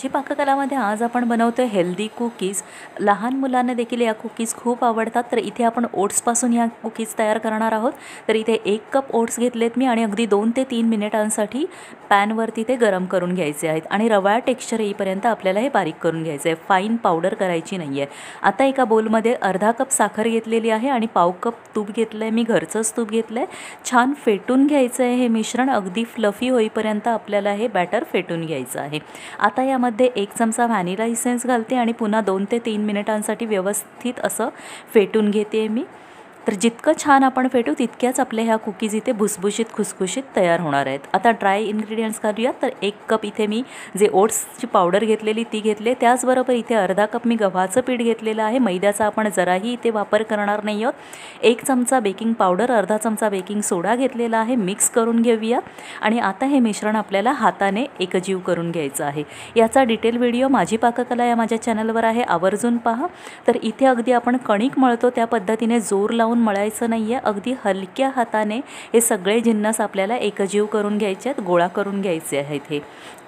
जी पाककलामध्ये आज आपण बनवतोय हेल्दी कुकीज। लहान मुलांना देखील या कुकीज खूप आवडतात। तर इथे आपण ओट्सपासून या कुकीज तयार करणार आहोत। तर इथे 1 कप ओट्स घेतलेत मी आणि अगदी 2 ते 3 मिनिटांसाठी पॅनवरती ते गरम करून घ्यायचे आहेत आणि रवाळ टेक्स्चर येईपर्यंत आपल्याला हे बारीक करून घ्यायचे आहे, फाईन पावडर करायची नाहीये। आता एका बोलमध्ये अर्धा कप साखर घेतलेली आहे आणि पाव कप तूप घेतलंय, मी घरचंच तूप घेतलंय। छान फेटून घ्यायचं आहे हे मिश्रण, अगदी फ्लफी होईपर्यंत आपल्याला हे बॅटर फेटून घ्यायचं आहे। आता यामध्ये 1 चमचा व्हॅनिला इसेन्स घालते आणि पुन्हा 2 ते 3 मिनिटांसाठी व्यवस्थित असं फेटून घेते मी। तर जितकं छान आपण फेटू तितक्याच आपल्या ह्या कुकीज इथे भुसभुशीत खुसखुशीत तयार होणार आहेत। आता ड्राय इन्ग्रेडियंट्स घालूया। तर 1 कप इथे मी जे ओट्सची पावडर घेतलेली ती घेतले, त्याचबरोबर इथे अर्धा कप मी गव्हाचं पीठ घेतलेलं आहे, मैद्याचा आपण जराही इथे वापर करणार नाही आहोत। 1 चमचा बेकिंग पावडर, अर्धा चमचा बेकिंग सोडा घेतलेला आहे, मिक्स करून घेऊया। आणि आता हे मिश्रण आपल्याला हाताने एकजीव करून घ्यायचं आहे। याचा डिटेल व्हिडिओ माझी पाककला या माझ्या चॅनलवर आहे, आवर्जून पहा। तर इथे अगदी आपण कणिक मळतो त्या पद्धतीने जोर लावून मळायचं नाहीये, अगदी हलक्या हाताने हे सगळे जिन्नस आपल्याला एकजीव करून घ्यायचे आहेत, गोळा करून घ्यायचे आहेत हे।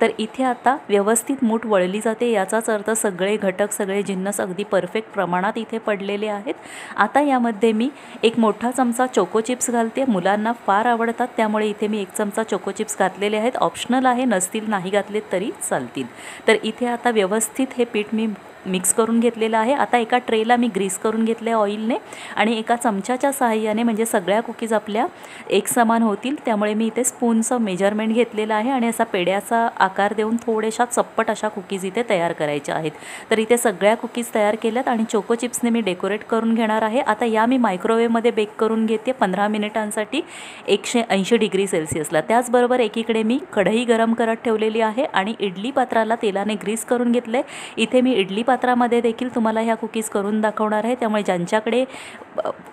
तर इथे आता व्यवस्थित मूठ वळली जाते, याचाच अर्थ सगळे घटक सगळे जिन्नस अगदी परफेक्ट प्रमाणात इथे पडलेले आहेत। आता यामध्ये मी 1 मोठा चमचा चोको चिप्स घालते, मुलांना फार आवडतात त्यामुळे इथे मी 1 चमचा चोको चिप्स घातलेले आहेत, ऑप्शनल आहे, नसतील नाही घातलेत तरी चालतील। तर इथे आता व्यवस्थित हे पीठ मी मिक्स करून घेतलेलं आहे। आता एका ट्रेला मी ग्रीस करून घेतले ऑइलने आणि एका चमच्याच्या सहाय्याने, म्हणजे सगळ्या कुकीज आपल्या एक समान होतील त्यामुळे मी इथे स्पूनचं मेजरमेंट घेतलेलं आहे आणि असा पेड्याचा आकार देऊन थोड्याशा चप्पट अशा कुकीज इथे तयार करायच्या आहेत। तर इथे सगळ्या कुकीज तयार केल्यात आणि चोको चिप्सने मी डेकोरेट करून घेणार आहे। आता या मी मायक्रोवेव्हमध्ये बेक करून घेते 15 मिनिटांसाठी 180 डिग्री सेल्सिअसला। त्याचबरोबर एकीकडे मी कढई गरम करत ठेवलेली आहे आणि इडली पात्राला तेलाने ग्रीस करून घेतले। इथे मी इडली पात्रामध्ये देखील तुम्हाला ह्या कुकीज करून दाखवणार आहे, त्यामुळे ज्यांच्याकडे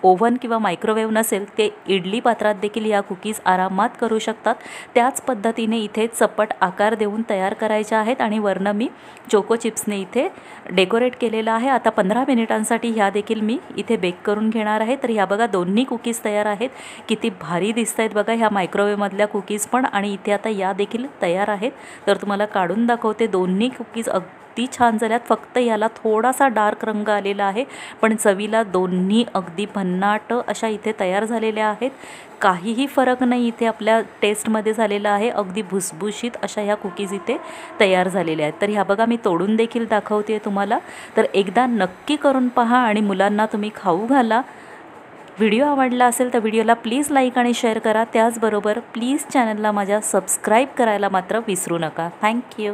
ओव्हन किंवा मायक्रोवेव्ह नसेल ते इडली पात्रात देखील या कुकीज आरामात करू शकतात। त्याच पद्धतीने इथे चपट आकार देऊन तयार करायच्या आहेत आणि वरनं मी चोको चिप्सने इथे डेकोरेट केलेलं आहे। आता 15 मिनिटांसाठी ह्या देखील मी इथे बेक करून घेणार आहे। तर ह्या बघा दोन्ही कुकीज तयार आहेत, किती भारी दिसत आहेत बघा ह्या मायक्रोवेव्हमधल्या कुकीज पण, आणि इथे आता या देखील तयार आहेत। तर तुम्हाला काढून दाखवते, दोन्ही कुकीज अगदी छान झाल्यात, फक्त याला थोडासा डार्क रंग आलेला आहे, पण चवीला दोन्ही अगदी भन्नाट अशा इथे तयार झालेल्या आहेत। काहीही फरक नाही इथे आपल्या टेस्टमध्ये झालेला आहे, अगदी भुसभुशीत अशा ह्या कुकीज इथे तयार झालेल्या आहेत। तर ह्या बघा मी तोडून देखील दाखवते तुम्हाला, तर एकदा नक्की करून पहा आणि मुलांना तुम्ही खाऊ घाला। व्हिडिओ आवडला असेल तर व्हिडिओला प्लीज लाईक आणि शेअर करा, त्याचबरोबर प्लीज चॅनलला माझ्या सबस्क्राईब करायला मात्र विसरू नका। थँक्यू।